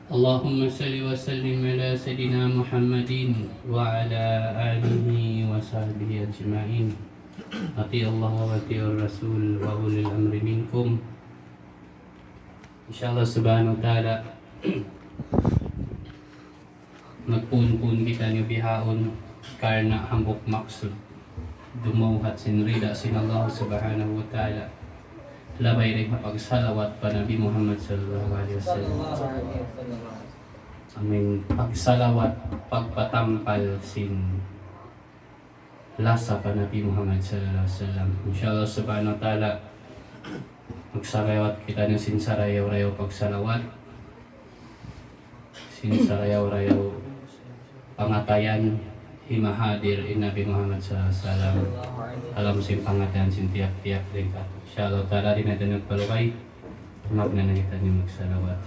اللهم صل وسلم على سيدنا محمد وعلى آله وصحبه أجمعين. أطيعوا الله وأطيعوا الرسول وأولي الأمر منكم. Insyaallah subhanahu wa ta'ala magpun-pun kita ni bihaon karena hambok maksud dumauhat sinrida sin Allah subhanahu wa ta'ala labay rin mapagsalawat pa Nabi Muhammad sallallahu alaihi wasallam. Aming pagsalawat pagpatampal sin lasa pa Nabi Muhammad sallallahu alaihi wasallam. Insyaallah subhanahu wa ta'ala magsarayawat kita ng sinsarayaw-rayaw pagsalawat, sinsarayaw-rayaw pangatayan himahadir in Nabi Muhammad sallallahu alaihi wasallam. Alam sin pangatayan sin tiyak-tiyak rin ka. Insyaallah ta'ala rin natin nagpalukay magnanahitan yung magsalawat.